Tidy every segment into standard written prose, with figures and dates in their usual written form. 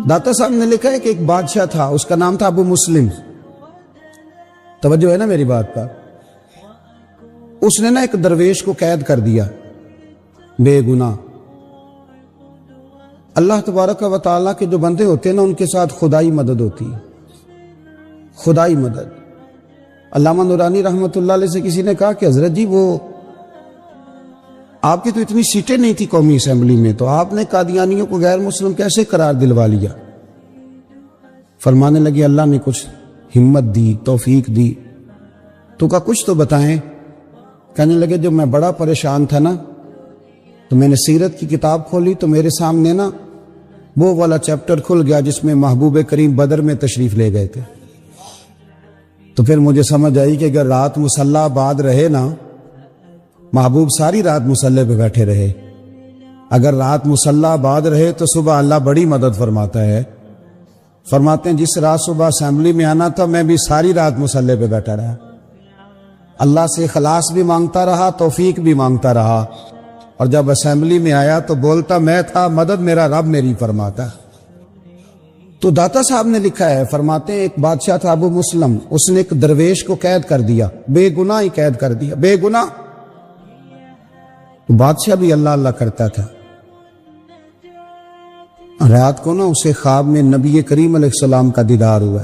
داتا صاحب نے لکھا ہے کہ ایک بادشاہ تھا، اس کا نام تھا ابو مسلم. توجہ ہے نا میری بات پر؟ اس نے نا ایک درویش کو قید کر دیا بے گناہ. اللہ تبارک و تعالیٰ کے جو بندے ہوتے ہیں نا ان کے ساتھ خدائی مدد ہوتی ہے، خدائی مدد. علامہ نورانی رحمۃ اللہ علیہ سے کسی نے کہا کہ حضرت جی وہ آپ کی تو اتنی سیٹیں نہیں تھی قومی اسمبلی میں، تو آپ نے قادیانیوں کو غیر مسلم کیسے قرار دلوا لیا؟ فرمانے لگے اللہ نے کچھ ہمت دی، توفیق دی. تو کہا کچھ تو بتائیں. کہنے لگے جب میں بڑا پریشان تھا نا تو میں نے سیرت کی کتاب کھولی تو میرے سامنے نا وہ والا چیپٹر کھل گیا جس میں محبوب کریم بدر میں تشریف لے گئے تھے. تو پھر مجھے سمجھ آئی کہ اگر رات مصلی آباد رہے نا، محبوب ساری رات مصلی پہ بیٹھے رہے، اگر رات مصلی آباد رہے تو صبح اللہ بڑی مدد فرماتا ہے. فرماتے ہیں جس رات صبح اسمبلی میں آنا تھا میں بھی ساری رات مصلی پہ بیٹھا رہا، اللہ سے خلاص بھی مانگتا رہا، توفیق بھی مانگتا رہا، اور جب اسمبلی میں آیا تو بولتا میں تھا مدد میرا رب میری فرماتا. تو داتا صاحب نے لکھا ہے، فرماتے ہیں ایک بادشاہ تھا ابو مسلم، اس نے ایک درویش کو قید کر دیا، بے گناہ ہی قید کر دیا، بے گناہ. تو بادشاہ بھی اللہ اللہ کرتا تھا. رات کو نا اسے خواب میں نبی کریم علیہ السلام کا دیدار ہوا.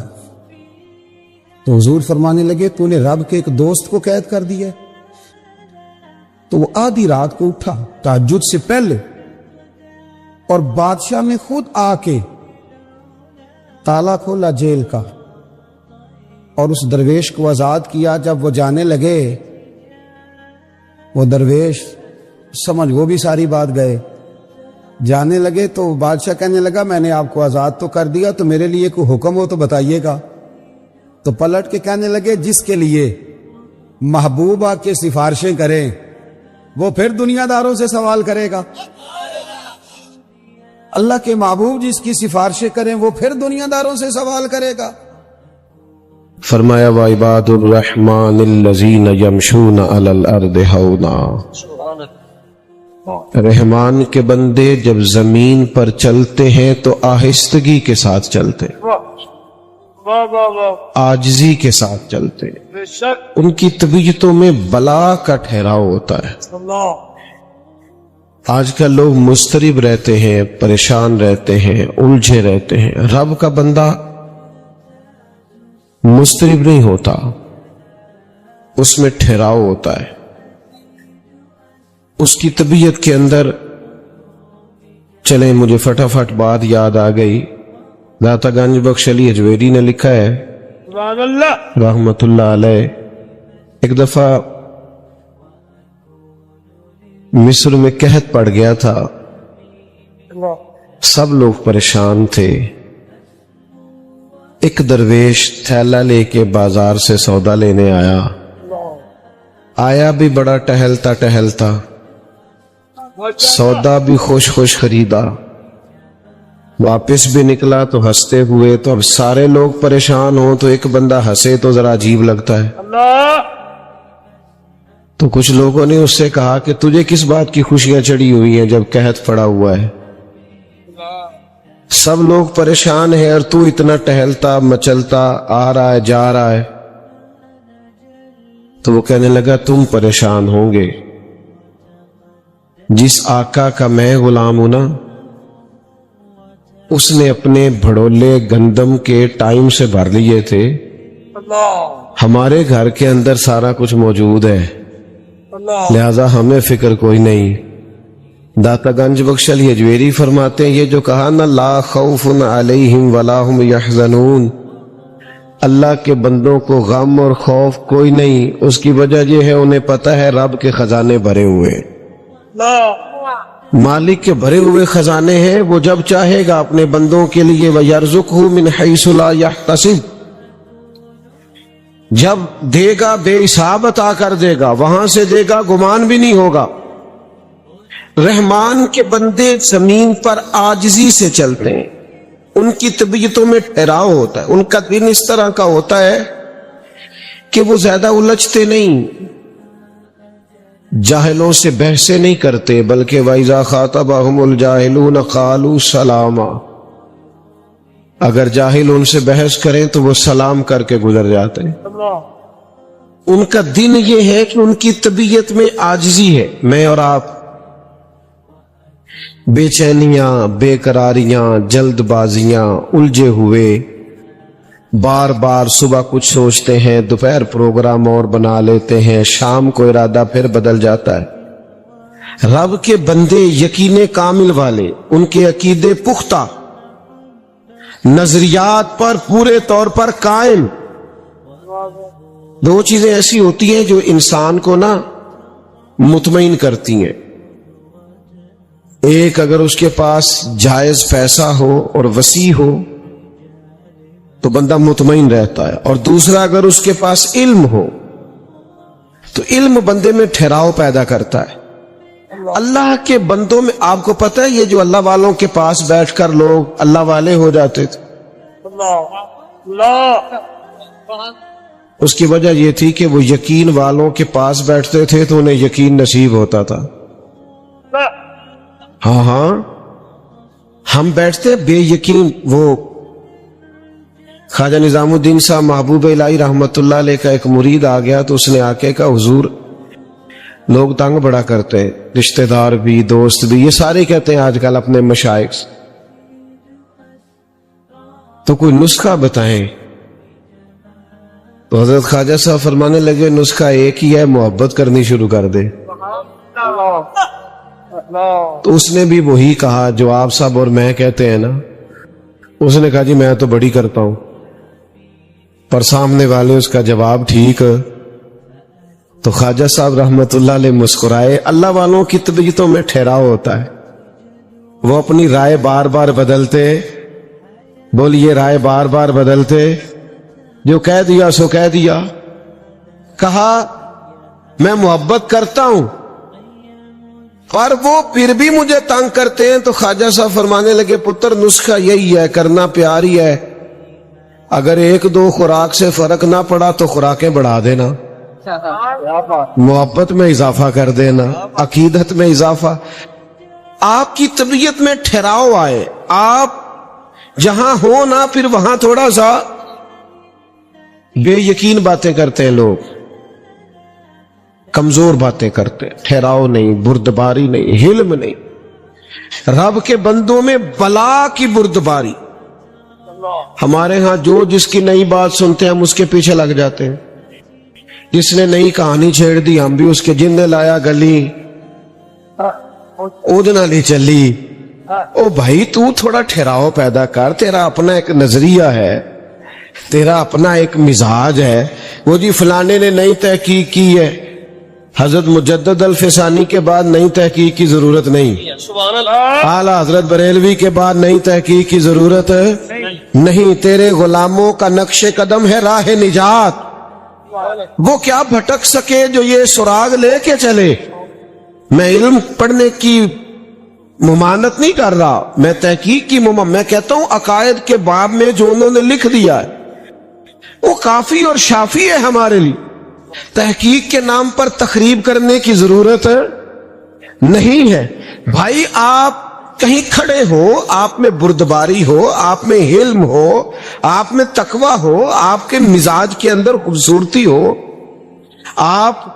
تو حضور فرمانے لگے تو نے رب کے ایک دوست کو قید کر دیا. تو وہ آدھی رات کو اٹھا تہجد سے پہلے، اور بادشاہ نے خود آ کے تالا کھولا جیل کا اور اس درویش کو آزاد کیا. جب وہ جانے لگے وہ درویش سمجھ وہ بھی ساری بات گئے، جانے لگے تو بادشاہ کہنے لگا میں نے آپ کو آزاد تو کر دیا، تو میرے لیے کوئی حکم ہو تو بتائیے گا. تو پلٹ کے کہنے لگے جس کے لیے محبوب آ کے سفارشیں کریں وہ پھر دنیا داروں سے سوال کرے گا. اللہ کے محبوب جس کی سفارشیں کریں وہ پھر دنیا داروں سے سوال کرے گا. فرمایا وعباد الرحمن الذین یمشون علی الارض ہونا، رحمان کے بندے جب زمین پر چلتے ہیں تو آہستگی کے ساتھ چلتے، عاجزی کے ساتھ چلتے. ان کی طبیعتوں میں بلا کا ٹھہراؤ ہوتا ہے. آج کل لوگ مضطرب رہتے ہیں، پریشان رہتے ہیں، الجھے رہتے ہیں. رب کا بندہ مضطرب نہیں ہوتا، اس میں ٹھہراؤ ہوتا ہے. اس کی طبیعت کے اندر چلیں مجھے فٹافٹ بات یاد آ گئی. داتا گنج بخش علی حجویری نے لکھا ہے رحمت اللہ علیہ، ایک دفعہ مصر میں قحط پڑ گیا تھا، سب لوگ پریشان تھے. ایک درویش تھیلا لے کے بازار سے سودا لینے آیا بھی بڑا ٹہلتا، سودا بھی خوش خریدا، واپس بھی نکلا تو ہنستے ہوئے. تو اب سارے لوگ پریشان ہوں تو ایک بندہ ہنسے تو ذرا عجیب لگتا ہے. تو کچھ لوگوں نے اس سے کہا کہ تجھے کس بات کی خوشیاں چڑھی ہوئی ہیں جب قحط پڑا ہوا ہے، سب لوگ پریشان ہیں اور تو اتنا ٹہلتا مچلتا آ رہا ہے جا رہا ہے. تو وہ کہنے لگا تم پریشان ہوں گے، جس آقا کا میں غلام ہوں نا، اس نے اپنے بھڑولے گندم کے ٹائم سے بھر لیے تھے، ہمارے گھر کے اندر سارا کچھ موجود ہے، لہذا ہمیں فکر کوئی نہیں. داتا گنج بخش علی حجویری فرماتے ہیں یہ جو کہا نا لا خوف علیہم ولا هم یحزنون، اللہ کے بندوں کو غم اور خوف کوئی نہیں. اس کی وجہ یہ ہے انہیں پتہ ہے رب کے خزانے بھرے ہوئے، مالک کے بھرے ہوئے خزانے ہیں. وہ جب چاہے گا اپنے بندوں کے لیے وَيَرْزُقْهُ مِنْ حَيْثُ لَا يَحْتَسِبُ، جب دے گا بے حساب عطا کر دے گا، وہاں سے دے گا گمان بھی نہیں ہوگا. رحمان کے بندے زمین پر عاجزی سے چلتے ہیں، ان کی طبیعتوں میں ٹھہراؤ ہوتا ہے. ان کا دن اس طرح کا ہوتا ہے کہ وہ زیادہ الجھتے نہیں، جاہلوں سے بحثیں نہیں کرتے، بلکہ وَإِذَا خَاطَبَهُمُ الْجَاهِلُونَ قَالُوا سَلَامًا، اگر جاہل ان سے بحث کریں تو وہ سلام کر کے گزر جاتے ہیں. ان کا دن یہ ہے کہ ان کی طبیعت میں عاجزی ہے. میں اور آپ بے چینیاں، بے قراریاں، جلد بازیاں، الجھے ہوئے، بار بار صبح کچھ سوچتے ہیں، دوپہر پروگرام اور بنا لیتے ہیں، شام کو ارادہ پھر بدل جاتا ہے. رب کے بندے یقین کامل والے، ان کے عقیدے پختہ، نظریات پر پورے طور پر قائم. دو چیزیں ایسی ہوتی ہیں جو انسان کو نا مطمئن کرتی ہیں. ایک، اگر اس کے پاس جائز پیسہ ہو اور وسیع ہو تو بندہ مطمئن رہتا ہے، اور دوسرا، اگر اس کے پاس علم ہو تو علم بندے میں ٹھہراؤ پیدا کرتا ہے. اللہ کے بندوں میں آپ کو پتہ ہے یہ جو اللہ والوں کے پاس بیٹھ کر لوگ اللہ والے ہو جاتے تھے، اس کی وجہ یہ تھی کہ وہ یقین والوں کے پاس بیٹھتے تھے تو انہیں یقین نصیب ہوتا تھا. ہاں ہم بیٹھتے بے یقین. وہ خواجہ نظام الدین صاحب محبوب الہی رحمت اللہ علیہ کا ایک مرید آ گیا تو اس نے آ کے کہا حضور لوگ تنگ بڑا کرتے ہیں، رشتہ دار بھی، دوست بھی، یہ سارے کہتے ہیں آج کل اپنے مشائخ سے، تو کوئی نسخہ بتائیں. تو حضرت خواجہ صاحب فرمانے لگے نسخہ ایک ہی ہے، محبت کرنی شروع کر دے. تو اس نے بھی وہی کہا جو آپ صاحب اور میں کہتے ہیں نا. اس نے کہا جی میں تو بڑی کرتا ہوں، پر سامنے والے اس کا جواب ٹھیک. تو خواجہ صاحب رحمت اللہ علیہ مسکرائے. اللہ والوں کی طبیعتوں میں ٹھہراؤ ہوتا ہے، وہ اپنی رائے بار بار بدلتے. بولیے رائے بار بار بدلتے. جو کہہ دیا سو کہہ دیا. کہا میں محبت کرتا ہوں پر وہ پھر بھی مجھے تنگ کرتے ہیں. تو خواجہ صاحب فرمانے لگے پتر نسخہ یہی ہے، کرنا پیار ہی ہے. اگر ایک دو خوراک سے فرق نہ پڑا تو خوراکیں بڑھا دینا، محبت میں اضافہ کر دینا، عقیدت میں اضافہ. آپ کی طبیعت میں ٹھہراؤ آئے. آپ جہاں ہو نا پھر وہاں تھوڑا سا بے یقین باتیں کرتے ہیں لوگ، کمزور باتیں کرتے ہیں. ٹھہراؤ نہیں، بردباری نہیں، حلم نہیں. رب کے بندوں میں بلا کی بردباری. ہمارے ہاں جو جس کی نئی بات سنتے ہیں ہم اس کے پیچھے لگ جاتے ہیں. جس نے نئی کہانی چھیڑ دی ہم بھی اس کے، جن نے لایا گلی اودنا لی چلی. او بھائی تو تھوڑا ٹھہراؤ پیدا کر. تیرا اپنا ایک نظریہ ہے، تیرا اپنا ایک مزاج ہے. وہ جی فلانے نے نئی تحقیق کی ہے، حضرت مجدد الفسانی کے بعد نئی تحقیق کی ضرورت نہیں، اعلیٰ حضرت بریلوی کے بعد نئی تحقیق کی ضرورت نہیں. تیرے غلاموں کا نقش قدم ہے راہ نجات. وہ کیا بھٹک سکے جو یہ سراغ لے کے چلے. میں علم پڑھنے کی ممانت نہیں کر رہا، میں تحقیق کی میں کہتا ہوں عقائد کے باب میں جو انہوں نے لکھ دیا ہے وہ کافی اور شافی ہے ہمارے لیے. تحقیق کے نام پر تخریب کرنے کی ضرورت نہیں ہے. بھائی آپ کہیں کھڑے ہو، آپ میں بردباری ہو، آپ میں علم ہو، آپ میں تقوی ہو، آپ کے مزاج کے اندر خوبصورتی ہو. آپ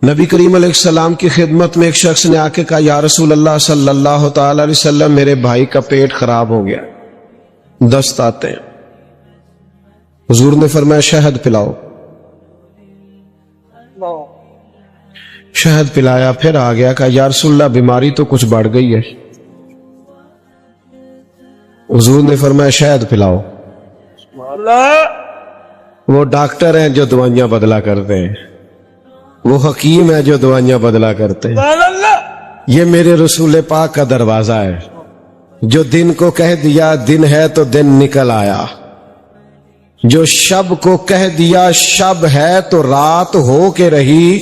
نبی کریم علیہ السلام کی خدمت میں ایک شخص نے آ کے کہا یا رسول اللہ صلی اللہ تعالی علیہ وسلم میرے بھائی کا پیٹ خراب ہو گیا، دست آتے ہیں. حضور نے فرمایا شہد پلاؤ. شہد پلایا، پھر آ گیا کہا یا رسول اللہ بیماری تو کچھ بڑھ گئی ہے. حضور نے فرمایا شہد پلاؤ. وہ ڈاکٹر ہیں جو دوائیاں بدلا کرتے ہیں، وہ حکیم ہے جو دوائیاں بدلا کرتے ہیں. یہ میرے رسول پاک کا دروازہ ہے جو دن کو کہہ دیا دن ہے تو دن نکل آیا، جو شب کو کہہ دیا شب ہے تو رات ہو کے رہی.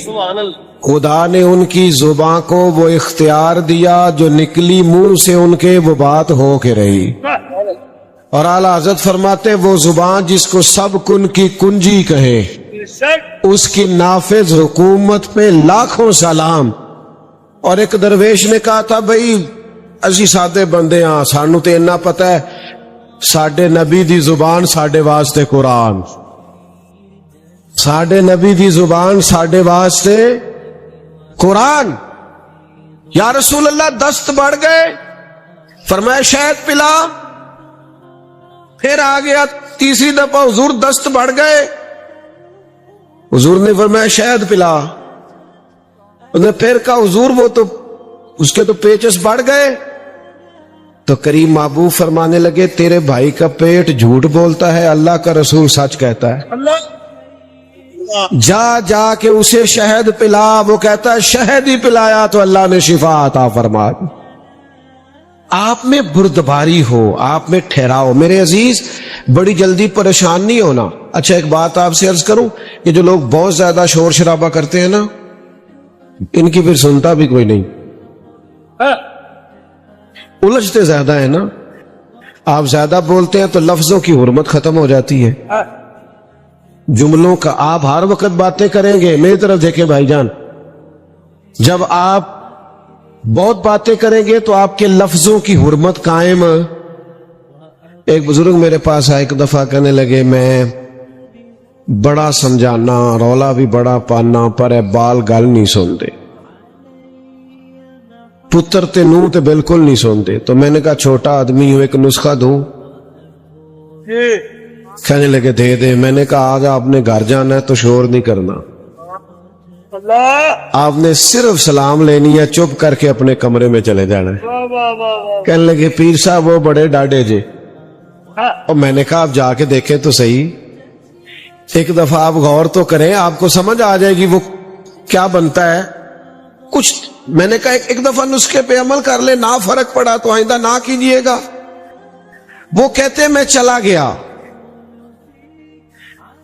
خدا نے ان کی زبان کو وہ اختیار دیا جو نکلی منہ سے ان کے وہ بات ہو کے رہی. اور اعلیٰ حضرت فرماتے وہ زبان جس کو سب کن کی کنجی کہے اس کی نافذ حکومت پہ لاکھوں سلام. اور ایک درویش نے کہا تھا بھئی اسی سادے بندے ہاں، سانو تے اتنا پتہ ہے ساڈے نبی دی زبان ساڈے واسطے قرآن، ساڈے نبی دی زبان ساڈے واسطے قرآن۔ یا رسول اللہ دست بڑھ گئے، فرمایا شہد پلا، پھر آ گیا تیسری دفعہ حضور دست بڑھ گئے، حضور نے فرمایا شہد پلا، انہوں نے پھر کہا حضور وہ تو اس کے تو پیچس بڑھ گئے، تو کریم محبوب فرمانے لگے تیرے بھائی کا پیٹ جھوٹ بولتا ہے، اللہ کا رسول سچ کہتا ہے، جا جا کے اسے شہد پلا، وہ کہتا ہے شہد ہی پلایا تو اللہ نے شفا عطا فرما دی۔ آپ میں بردباری ہو، آپ میں ٹھہراؤ۔ میرے عزیز بڑی جلدی پریشان نہیں ہونا۔ اچھا ایک بات آپ سے عرض کروں، یہ جو لوگ بہت زیادہ شور شرابہ کرتے ہیں نا، ان کی پھر سنتا بھی کوئی نہیں، الجھتے زیادہ ہیں نا۔ آپ زیادہ بولتے ہیں تو لفظوں کی حرمت ختم ہو جاتی ہے، جملوں کا۔ آپ ہر وقت باتیں کریں گے، میری طرف دیکھیں بھائی جان، جب آپ بہت باتیں کریں گے تو آپ کے لفظوں کی حرمت قائم۔ ایک بزرگ میرے پاس آئے، ایک دفعہ کہنے لگے میں بڑا سمجھانا، رولا بھی بڑا پانا، پر اے بال گل نہیں سنتے، پتر تے نو تے بالکل نہیں سنتے۔ تو میں نے کہا چھوٹا آدمی ہوں، ایک نسخہ دوں؟ کہنے لگے دے دے۔ میں نے کہا آج آپ نے گھر جانا ہے تو شور نہیں کرنا، آپ نے صرف سلام لینی ہے، چپ کر کے اپنے کمرے میں چلے جانا ہے۔ کہنے لگے پیر صاحب وہ بڑے ڈاڈے جے، اور میں نے کہا آپ جا کے دیکھیں تو صحیح، ایک دفعہ آپ غور تو کریں، آپ کو سمجھ آ جائے گی وہ کیا بنتا ہے کچھ۔ میں نے کہا ایک دفعہ نسخے پہ عمل کر لے، نہ فرق پڑا تو آئندہ نہ کیجئے گا۔ وہ کہتے میں چلا گیا،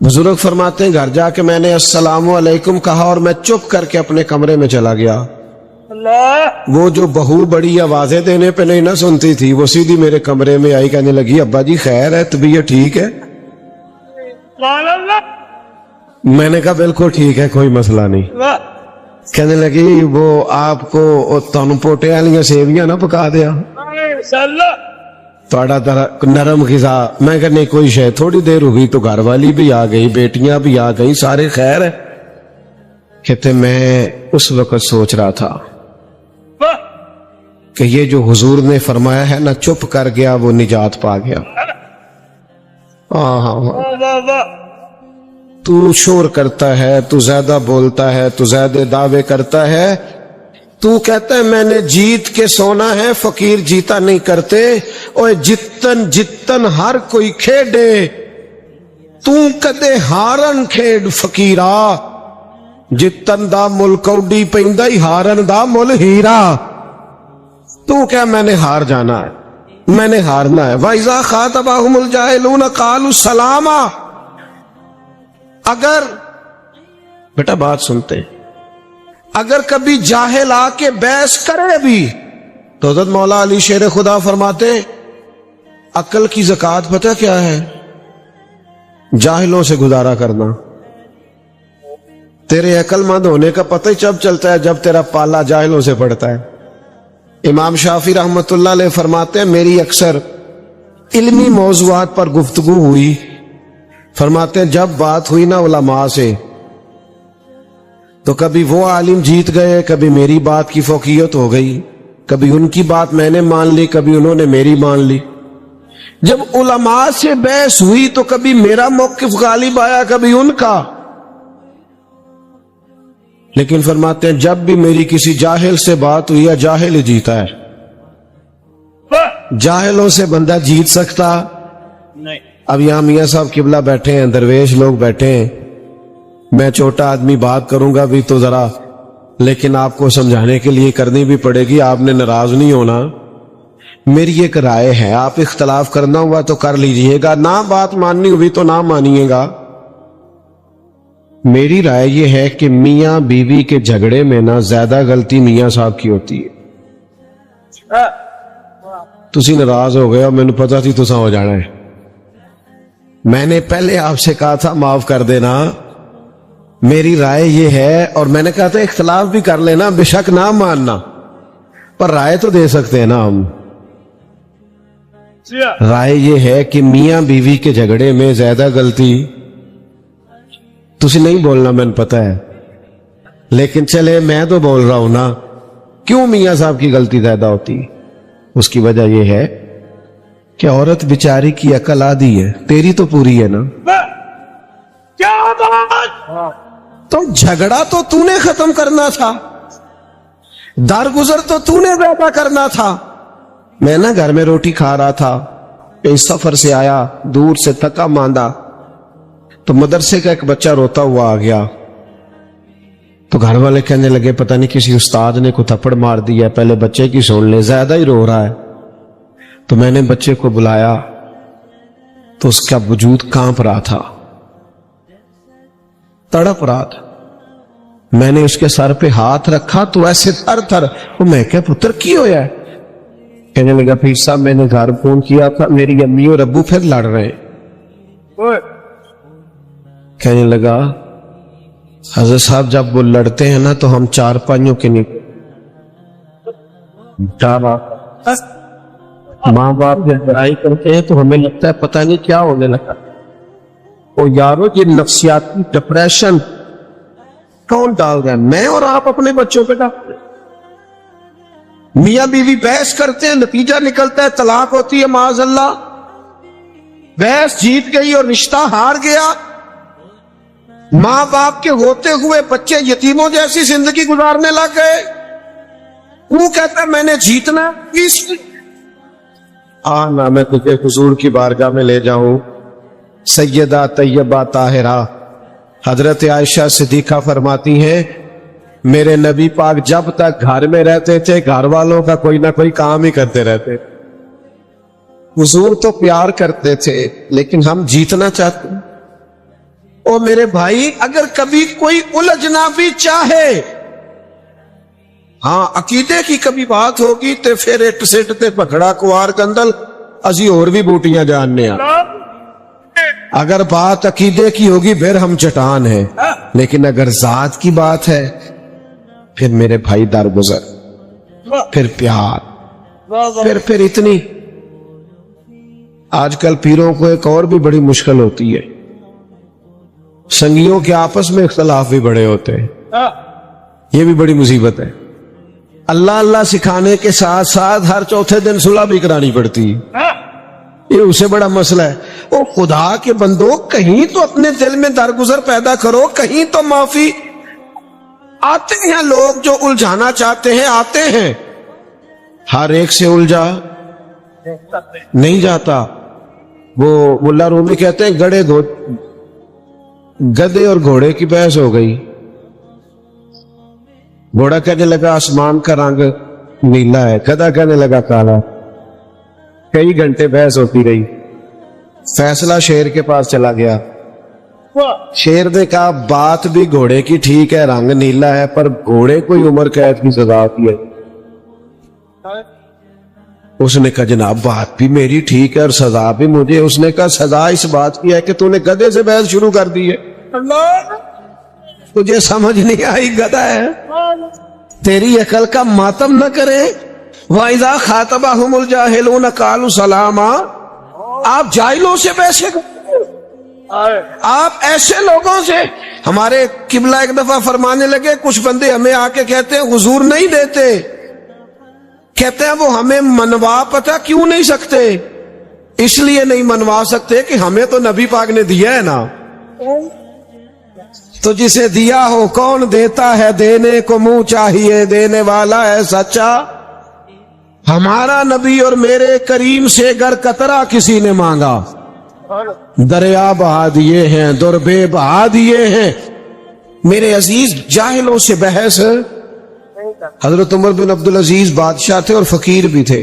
بزرگ فرماتے ہیں گھر جا کے میں نے السلام علیکم کہا اور میں چپ کر کے اپنے کمرے میں چلا گیا۔ وہ جو بہو بڑی آوازیں دینے پہ نہیں نہ سنتی تھی، وہ سیدھی میرے کمرے میں آئی، کہنے لگی ابا جی خیر ہے، طبیعت ٹھیک ہے؟ میں نے کہا بالکل ٹھیک ہے، کوئی مسئلہ نہیں۔ کہنے لگی وہ آپ کو تانوں پوٹے والیاں سیویاں نہ پکا دیا، تھوڑا نرم غذا۔ میں کہا نہیں کوئی شے، تھوڑی دیر ہوئی تو گھر والی بھی آ گئی، بیٹیاں بھی آ گئی، سارے خیر ہے۔ کہتے میں اس وقت سوچ رہا تھا کہ یہ جو حضور نے فرمایا ہے نا چپ کر گیا وہ نجات پا گیا۔ تو شور کرتا ہے، تو زیادہ بولتا ہے، تو زیادہ دعوے کرتا ہے، تو کہتا ہے میں نے جیت کے سونا ہے، فقیر جیتا نہیں کرتے۔ اوے جتن جتن ہر کوئی کھیڈے، تو کدے ہارن کھیڈ فقیرا، جتن دا مل کوڈی پیندا ہی ہارن دا مل ہیرا۔ تو کیا میں نے ہار جانا ہے، میں نے ہارنا ہے۔ وَإِذَا خَاطَبَهُمُ الْجَاهِلُونَ قَالُوا سَلَامًا۔ اگر بیٹا بات سنتے ہیں، اگر کبھی جاہل آ کے بحث کرے بھی تو حضرت مولا علی شیر خدا فرماتے ہیں عقل کی زکوٰۃ پتہ کیا ہے؟ جاہلوں سے گزارا کرنا۔ تیرے عقل مند ہونے کا پتہ ہی جب چلتا ہے جب تیرا پالا جاہلوں سے پڑتا ہے۔ امام شافعی رحمت اللہ علیہ فرماتے ہیں میری اکثر علمی موضوعات پر گفتگو ہوئی، فرماتے ہیں جب بات ہوئی نا علماء سے تو کبھی وہ عالم جیت گئے، کبھی میری بات کی فوقیت ہو گئی، کبھی ان کی بات میں نے مان لی، کبھی انہوں نے میری مان لی۔ جب علماء سے بحث ہوئی تو کبھی میرا موقف غالب آیا، کبھی ان کا۔ لیکن فرماتے ہیں جب بھی میری کسی جاہل سے بات ہوئی ہے، جاہل ہی جیتا ہے، جاہلوں سے بندہ جیت سکتا نہیں۔ اب یہاں میاں صاحب قبلہ بیٹھے ہیں، درویش لوگ بیٹھے ہیں، میں چھوٹا آدمی بات کروں گا بھی تو ذرا، لیکن آپ کو سمجھانے کے لیے کرنی بھی پڑے گی، آپ نے ناراض نہیں ہونا۔ میری ایک رائے ہے، آپ اختلاف کرنا ہوا تو کر لیجئے گا، نہ بات ماننی ہوئی تو نہ مانیے گا۔ میری رائے یہ ہے کہ میاں بیوی کے جھگڑے میں نہ زیادہ غلطی میاں صاحب کی ہوتی ہے۔ تسی ناراض ہو گئے اور میں نے پتا تھی تساں ہو جانا ہے، میں نے پہلے آپ سے کہا تھا معاف کر دینا۔ میری رائے یہ ہے، اور میں نے کہا تھا اختلاف بھی کر لینا، بے شک نہ ماننا، پر رائے تو دے سکتے ہیں نا ہم. رائے یہ ہے کہ میاں بیوی کے جھگڑے میں زیادہ غلطی تسی نہیں بولنا میں نے پتا ہے, لیکن چلے میں تو بول رہا ہوں نا, کیوں میاں صاحب کی غلطی زیادہ ہوتی؟ اس کی وجہ یہ ہے کہ عورت بیچاری کی عقل آدھی ہے, تیری تو پوری ہے نا. تو جھگڑا تو تو نے ختم کرنا تھا, درگزر تو نے زیادہ کرنا تھا. میں نا گھر میں روٹی کھا رہا تھا, کہیں سفر سے آیا, دور سے تھکا ماندہ, تو مدرسے کا ایک بچہ روتا ہوا آ گیا. تو گھر والے کہنے لگے پتہ نہیں کسی استاد نے کو تھپڑ مار دیا, پہلے بچے کی سن لے, زیادہ ہی رو رہا ہے. تو میں نے بچے کو بلایا تو اس کا وجود کانپ رہا تھا, تڑپ رہا تھا. میں نے اس کے سر پہ ہاتھ رکھا تو ایسے تھر تھر, میں کہا پتر کی ہویا ہے؟ کہنے لگا پھر صاحب میں نے گھر فون کیا تھا, میری امی اور ابو پھر لڑ رہے ہیں. کہنے لگا حضرت صاحب جب وہ لڑتے ہیں نا تو ہم چار پائیوں کے نیچے, ماں باپ جب لڑائی کرتے ہیں تو ہمیں لگتا ہے پتہ نہیں کیا ہونے لگا. او یارو یہ نفسیاتی ڈپریشن کون ڈال رہا ہے؟ میں اور آپ اپنے بچوں پہ ڈالتے ہیں. میاں بیوی بحث کرتے ہیں, نتیجہ نکلتا ہے طلاق ہوتی ہے معاذ اللہ. بحث جیت گئی اور رشتہ ہار گیا. ماں باپ کے ہوتے ہوئے بچے یتیموں جیسی زندگی گزارنے لگ گئے. وہ کہتا ہے میں نے جیتنا, آنا میں تجھے حضور کی بارگاہ میں لے جاؤں. سیدہ طیبہ طاہرہ حضرت عائشہ صدیقہ فرماتی ہیں میرے نبی پاک جب تک گھر میں رہتے تھے گھر والوں کا کوئی نہ کوئی کام ہی کرتے رہتے. حضور تو پیار کرتے تھے لیکن ہم جیتنا چاہتے ہیں. او میرے بھائی اگر کبھی کوئی الجھنا بھی چاہے, ہاں عقیدے کی کبھی بات ہوگی تے پھر اٹ سٹ تے پکڑا کوار کندل ازی اور بھی بوٹیاں جاننے آ. اگر بات عقیدے کی ہوگی پھر ہم چٹان ہیں, لیکن اگر ذات کی بات ہے پھر میرے بھائی درگزر, پھر پیار, پھر اتنی. آج کل پیروں کو ایک اور بھی بڑی مشکل ہوتی ہے, سنگیوں کے آپس میں اختلاف بھی بڑے ہوتے ہیں, یہ بھی بڑی مصیبت ہے. اللہ اللہ سکھانے کے ساتھ ساتھ ہر چوتھے دن صلح بھی کرانی پڑتی ہے, یہ اسے بڑا مسئلہ ہے. او خدا کے بندو کہیں تو اپنے دل میں درگزر پیدا کرو, کہیں تو معافی. آتے ہیں لوگ جو الجھانا چاہتے ہیں, آتے ہیں, ہر ایک سے الجھا نہیں جاتا. وہ ملا رومی کہتے ہیں گدے اور گھوڑے کی بحث ہو گئی. گھوڑا کہنے لگا آسمان کا رنگ نیلا ہے, گدھا کہنے لگا کالا. کئی گھنٹے بحث ہوتی رہی, فیصلہ شیر کے پاس چلا گیا. شیر نے کہا بات بھی گھوڑے کی ٹھیک ہے, رنگ نیلا ہے, پر گھوڑے کو ہی عمر قید کی سزا ہوتی ہے. اس نے کہا جناب بات بھی میری ٹھیک ہے اور سزا بھی مجھے. اس نے کہا سزا اس بات کی ہے کہ تو نے گدھے سے بحث شروع کر دی ہے, تجھے سمجھ نہیں آئی, گدھا ہے. تیری عقل کا ماتم نہ کرے. وَإِذَا خَاطَبَهُمُ الْجَاهِلُونَ قَالُوا سَلَامًا. آپ جاہلوں سے پیسے آپ ایسے لوگوں سے. ہمارے قبلہ ایک دفعہ فرمانے لگے کچھ بندے ہمیں آ کے کہتے ہیں حضور نہیں دیتے, کہتے ہیں وہ ہمیں منوا پتہ کیوں نہیں سکتے, اس لیے نہیں منوا سکتے کہ ہمیں تو نبی پاک نے دیا ہے نا. تو جسے دیا ہو کون دیتا ہے, دینے کو منہ چاہیے, دینے والا ہے سچا. ہمارا نبی اور میرے کریم سے گر قطرہ کسی نے مانگا, دریا بہا دیے ہیں, دربے بہا دیے ہیں. میرے عزیز جاہلوں سے بحث. حضرت عمر بن عبدالعزیز بادشاہ تھے اور فقیر بھی تھے.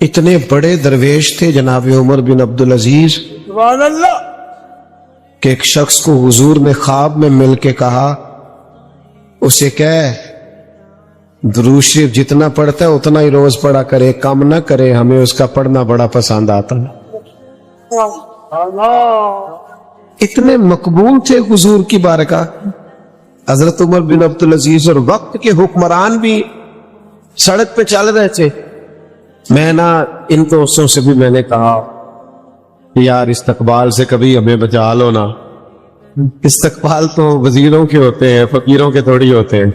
اتنے بڑے درویش تھے جناب عمر بن عبدالعزیز کہ ایک شخص کو حضور نے خواب میں مل کے کہا اسے کہے درود شریف جتنا پڑھتا ہے اتنا ہی روز پڑھا کرے, کم نہ کرے, ہمیں اس کا پڑھنا بڑا پسند آتا ہے. اتنے مقبول تھے حضور کی بارگاہ. حضرت عمر بن عبدالعزیز اور وقت کے حکمران بھی سڑک پہ چل رہے تھے. میں نا ان دوستوں سے بھی میں نے کہا یار استقبال سے کبھی ہمیں بچا لو نا. استقبال تو وزیروں کے ہوتے ہیں, فقیروں کے تھوڑی ہوتے ہیں.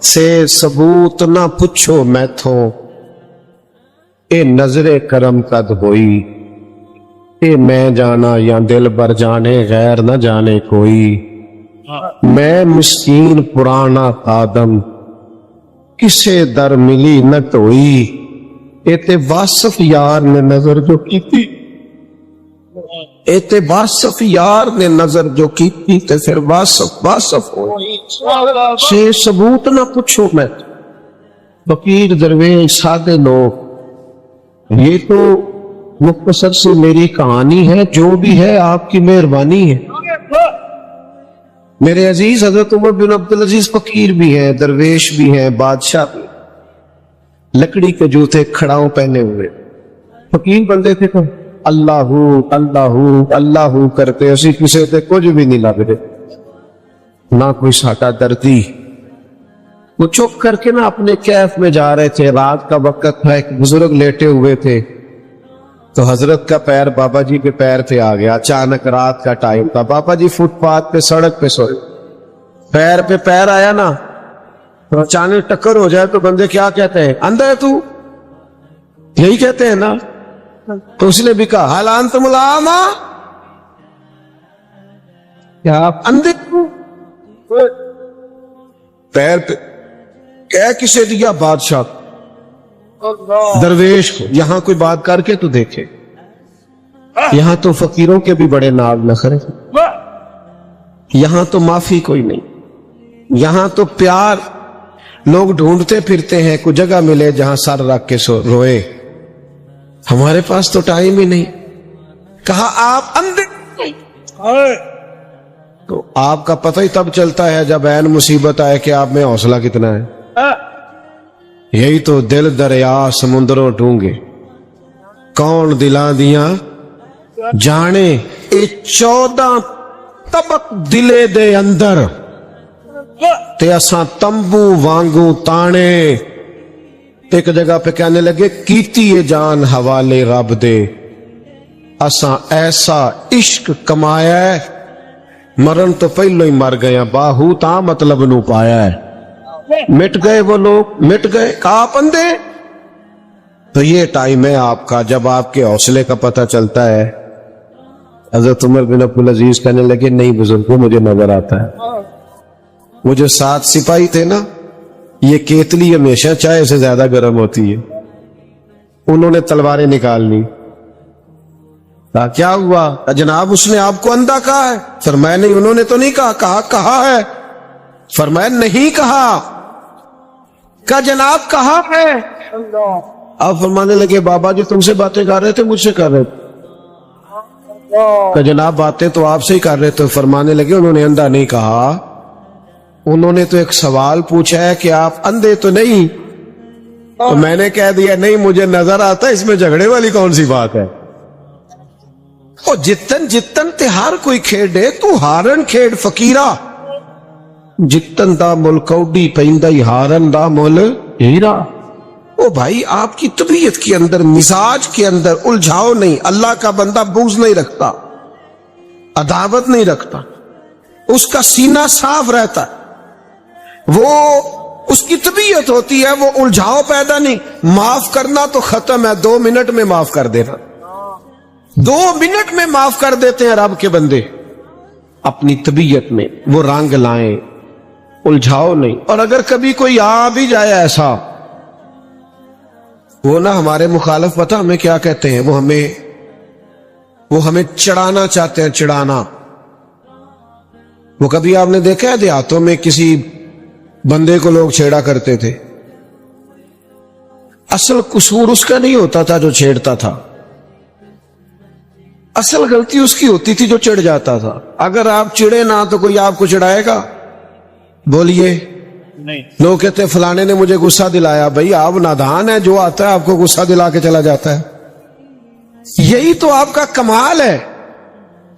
سے ثبوت نہ پوچھو میں تھو, اے نظر کرم قد ہوئی, اے میں جانا یا دل بر جانے غیر نہ جانے کوئی. میں مسکین پرانا خادم کسے در ملی نہ ٹوئی, اے تے واصف یار نے نظر جو کی تھی, اے تے واصف یار نے نظر جو کی تھی تے پھر واصف ہوئی. سے ثبوت نہ پوچھو میں, فقیر درویش سادے لوگ, یہ تو مختصر سے میری کہانی ہے, جو بھی ہے آپ کی مہربانی ہے. میرے عزیز حضرت عمر بن عبدالعزیز فقیر بھی ہیں, درویش بھی ہیں, بادشاہ بھی, لکڑی کے جوتے کھڑاؤں پہنے ہوئے فقیر بندے تھے. تو اللہ اللہ اللہ کرتے اسی کسی تے کچھ بھی نہیں لگ رہے, نہ کوئی ساٹا دردی. وہ چپ کر کے نا اپنے کیف میں جا رہے تھے. رات کا وقت تھا, ایک بزرگ لیٹے ہوئے تھے, تو حضرت کا پیر بابا جی کے پیر پہ آ گیا. اچانک رات کا ٹائم تھا, بابا جی فٹ پاتھ پہ سڑک پہ سوئے, پیر پہ پیر آیا نا, تو اچانک ٹکر ہو جائے تو بندے کیا کہتے ہیں, اندھا ہے تو, یہی کہتے ہیں نا. تو اس نے بھی کہا حال انتم العاما, کیا آپ اندھے ہو؟ پیر پہ کہہ کسے دیا, بادشاہ درویش کو. یہاں کوئی بات کر کے تو دیکھے, یہاں تو فقیروں کے بھی بڑے ناگ نخرے, یہاں تو معافی کوئی نہیں, یہاں تو پیار لوگ ڈھونڈتے پھرتے ہیں, کوئی جگہ ملے جہاں سر رکھ کے روئے. ہمارے پاس تو ٹائم ہی نہیں. کہا آپ اندھے, تو آپ کا پتہ ہی تب چلتا ہے جب عین مصیبت آئے کہ آپ میں حوصلہ کتنا ہے. یہی تو دل دریا سمندروں ڈونگے, کون دلاں دیاں جانے, اے 14 طبق دلے دے اندر, تے اساں تمبو وانگو تانے. ایک جگہ پہ کہنے لگے کیتی یہ جان حوالے رب دے, اساں ایسا عشق کمایا ہے, مرن تو پہلو ہی مر گیا, باہو تا مطلب نو پایا ہے. مٹ گئے وہ لوگ, مٹ گئے. کہا پندے, تو یہ ٹائم ہے آپ کا جب آپ کے حوصلے کا پتہ چلتا ہے. حضرت عمر بن عبدالعزیز کہنے لگے نہیں بزرگوں, مجھے نظر آتا ہے. وہ جو 7 سپاہی تھے نا, یہ کیتلی ہمیشہ چائے سے زیادہ گرم ہوتی ہے, انہوں نے تلواریں نکال لی. کیا ہوا؟ جناب اس نے آپ کو اندھا کہا ہے. فرمایا نہیں, انہوں نے تو نہیں کہا. کہا ہے. فرمایا نہیں کہا. کہا جناب کہا ہے. آپ فرمانے لگے بابا جی تم سے باتیں کر رہے تھے, مجھ سے کر رہے تھے. کہ جناب باتیں تو آپ سے ہی کر رہے تھے. فرمانے لگے انہوں نے اندھا نہیں کہا, انہوں نے تو ایک سوال پوچھا ہے کہ آپ اندھے تو نہیں. تو میں نے کہہ دیا نہیں مجھے نظر آتا, اس میں جھگڑے والی کون سی بات ہے. او جتن جتن تے ہر کوئی کھیڑے, تو ہارن کھیڑ فقیرہ, جتن دا مل کوڈی پہندائی ہارن دا مل ہیرا. او بھائی آپ کی طبیعت کے اندر, مزاج کے اندر الجھاؤ نہیں. اللہ کا بندہ بغض نہیں رکھتا, عداوت نہیں رکھتا, اس کا سینہ صاف رہتا ہے. وہ اس کی طبیعت ہوتی ہے, وہ الجھاؤ پیدا نہیں. معاف کرنا تو ختم ہے, 2 منٹ میں معاف کر دینا. 2 منٹ میں معاف کر دیتے ہیں رب کے بندے. اپنی طبیعت میں وہ رنگ لائیں, الجھاؤ نہیں. اور اگر کبھی کوئی آ بھی جائے ایسا, وہ نا ہمارے مخالف پتہ ہمیں کیا کہتے ہیں, وہ ہمیں چڑھانا چاہتے ہیں, چڑھانا. وہ کبھی آپ نے دیکھا ہے دیہاتوں میں کسی بندے کو لوگ چھیڑا کرتے تھے, اصل قصور اس کا نہیں ہوتا تھا جو چھیڑتا تھا, اصل غلطی اس کی ہوتی تھی جو چڑھ جاتا تھا. اگر آپ چڑھے نہ تو کوئی آپ کو چڑھائے گا؟ بولیے نہیں. لوگ کہتے ہیں فلانے نے مجھے غصہ دلایا. بھئی آپ نادان ہیں, جو آتا ہے آپ کو غصہ دلا کے چلا جاتا ہے. یہی تو آپ کا کمال ہے.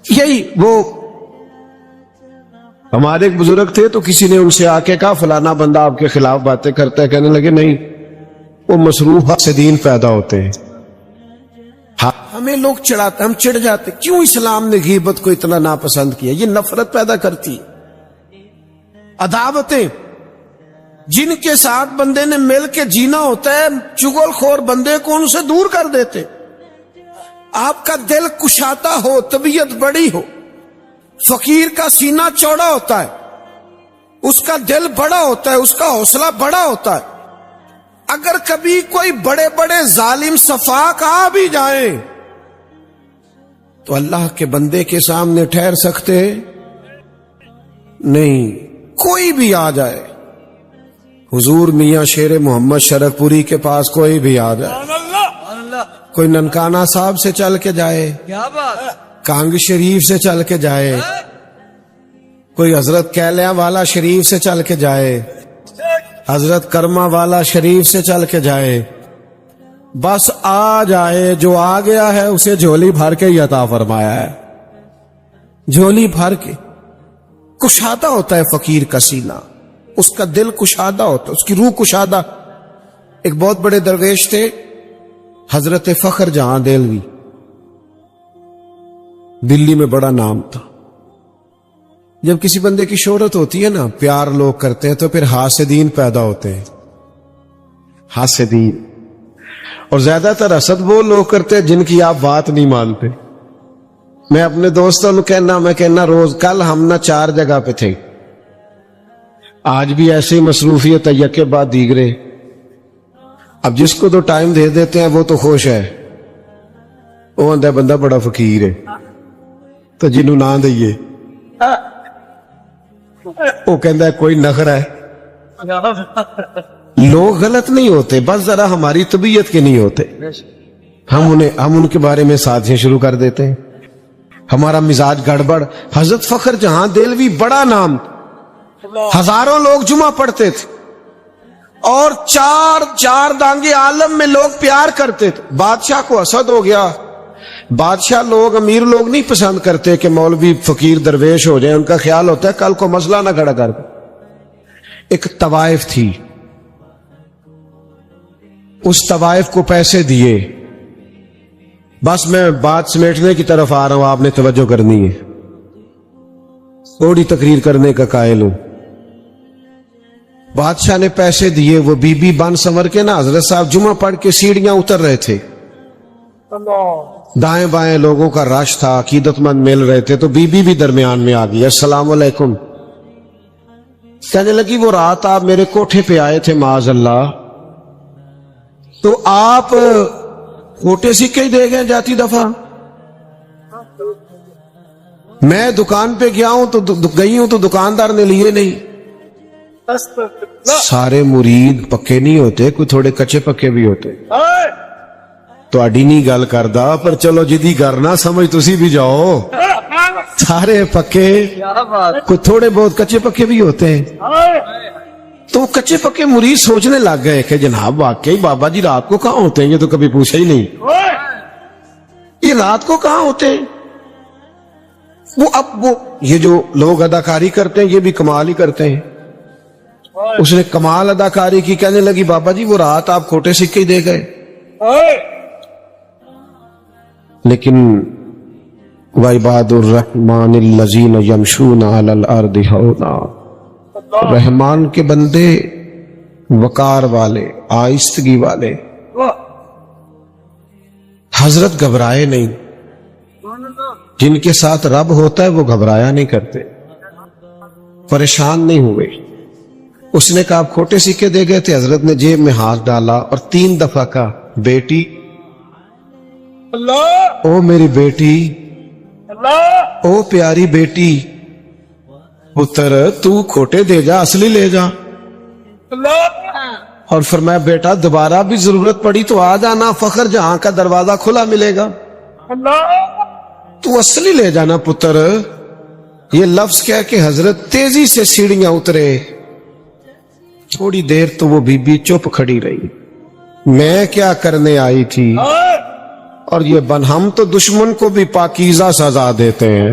یہی وہ ہمارے ایک بزرگ تھے تو کسی نے ان سے آ کے کہا فلانا بندہ آپ کے خلاف باتیں کرتا ہے. کہنے لگے نہیں، وہ مصروف حاسدین پیدا ہوتے ہیں. ہمیں لوگ چڑھاتے، ہم چڑھ جاتے کیوں اسلام نے غیبت کو اتنا ناپسند کیا. یہ نفرت پیدا کرتی، عداوتیں. جن کے ساتھ بندے نے مل کے جینا ہوتا ہے، چغل خور بندے کو ان سے دور کر دیتے. آپ کا دل کشادہ ہو، طبیعت بڑی ہو. فقیر کا سینہ چوڑا ہوتا ہے، اس کا دل بڑا ہوتا ہے، اس کا حوصلہ بڑا ہوتا ہے. اگر کبھی کوئی بڑے بڑے ظالم سفاک آ بھی جائیں تو اللہ کے بندے کے سامنے ٹھہر سکتے نہیں. کوئی بھی آ جائے، حضور میاں شیر محمد شرک پوری کے پاس کوئی بھی آ جائے، کوئی ننکانہ صاحب سے چل کے جائے، کانگ شریف سے چل کے جائے، کوئی حضرت کیلیاں والا شریف سے چل کے جائے، حضرت کرما والا شریف سے چل کے جائے، بس آ جائے. جو آ گیا ہے اسے جھولی بھر کے ہی عطا فرمایا ہے. جھولی بھر کے. کشادہ ہوتا ہے فقیر کا سینہ، اس کا دل کشادہ ہوتا ہے، اس کی روح کشادہ. ایک بہت بڑے درویش تھے حضرت فخر جہاں دہلوی، دلی میں بڑا نام تھا. جب کسی بندے کی شہرت ہوتی ہے نا، پیار لوگ کرتے ہیں، تو پھر حاسدین پیدا ہوتے ہیں. حاسدین. اور زیادہ تر حسد وہ لوگ کرتے ہیں جن کی آپ بات نہیں مانتے. میں اپنے دوستوں کو کہنا روز، کل ہم نہ 4 جگہ پہ تھے، آج بھی ایسی مصروفیت ہے یکے بعد دیگرے. اب جس کو تو ٹائم دے دیتے ہیں وہ تو خوش ہے، وہ آندہ بندہ بڑا فقیر ہے، تو جنہوں نہ دئیے وہ کہندہ ہے کوئی نخرہ ہے. لوگ غلط نہیں ہوتے، بس ذرا ہماری طبیعت کے نہیں ہوتے. ہم ان کے بارے میں سازشیں شروع کر دیتے ہیں، ہمارا مزاج گڑبڑ. حضرت فخر جہاں دہلوی بڑا نام، ہزاروں لوگ جمعہ پڑھتے تھے، اور چار دانگے عالم میں لوگ پیار کرتے تھے. بادشاہ کو حسد ہو گیا. بادشاہ لوگ، امیر لوگ نہیں پسند کرتے کہ مولوی فقیر درویش ہو جائیں. ان کا خیال ہوتا ہے کل کو مسئلہ نہ کھڑا کر دے. ایک طوائف تھی، اس طوائف کو پیسے دیے. بس میں بات سمیٹنے کی طرف آ رہا ہوں، آپ نے توجہ کرنی ہے، تھوڑی تقریر کرنے کا قائل ہوں. بادشاہ نے پیسے دیے. وہ بی بی بن سنور کے نا حضرت صاحب جمعہ پڑھ کے سیڑھیاں اتر رہے تھے، دائیں بائیں لوگوں کا رش تھا، عقیدت مند مل رہے تھے. تو بی بی بھی درمیان میں آ گئی. السلام علیکم. کہنے لگی وہ رات آپ میرے کوٹھے پہ آئے تھے معاذ اللہ، تو آپ کوٹے سکے ہی دے گئے جاتی دفعہ. میں دکان پہ گئی ہوں تو دکاندار نے لیے نہیں. سارے مرید پکے نہیں ہوتے، کوئی تھوڑے کچے پکے بھی ہوتے. تو اڈی نہیں گل کردا، پر چلو جدی کرنا سمجھ تسی بھی جاؤ. سارے پکے، کوئی تھوڑے بہت کچے پکے بھی ہوتے ہیں. تو کچے پکے مرید سوچنے لگ گئے کہ جناب واقعی بابا جی رات کو کہاں ہوتے ہیں؟ یہ تو کبھی پوچھا ہی نہیں، یہ رات کو کہاں ہوتے ہیں؟ وہ یہ جو لوگ اداکاری کرتے ہیں یہ بھی کمال ہی کرتے ہیں. اس نے کمال اداکاری کی. کہنے لگی بابا جی وہ رات آپ کھوٹے سکے ہی دے گئے. لیکن وَعِبَادُ الرَّحْمَنِ الَّذِينَ يَمْشُونَ عَلَى الْأَرْضِ هَوْنًا. رحمان کے بندے وقار والے، آہستگی والے. حضرت گھبرائے نہیں. جن کے ساتھ رب ہوتا ہے وہ گھبرایا نہیں کرتے، پریشان نہیں ہوئے. اس نے کہا آپ کھوٹے سکے دے گئے تھے. حضرت نے جیب میں ہاتھ ڈالا اور 3 دفعہ کہا بیٹی، او میری بیٹی، او پیاری بیٹی، پتر تو کھوٹے دے جا، اصلی لے جا. اور فرمایا بیٹا دوبارہ بھی ضرورت پڑی تو آ جانا، فخر جہاں کا دروازہ کھلا ملے گا، تو اصلی لے جانا پتر. یہ لفظ کہہ کہ حضرت تیزی سے سیڑھیاں اترے. تھوڑی دیر تو وہ بی بی چپ کھڑی رہی. میں کیا کرنے آئی تھی؟ اور یہ ہم تو دشمن کو بھی پاکیزہ سزا دیتے ہیں.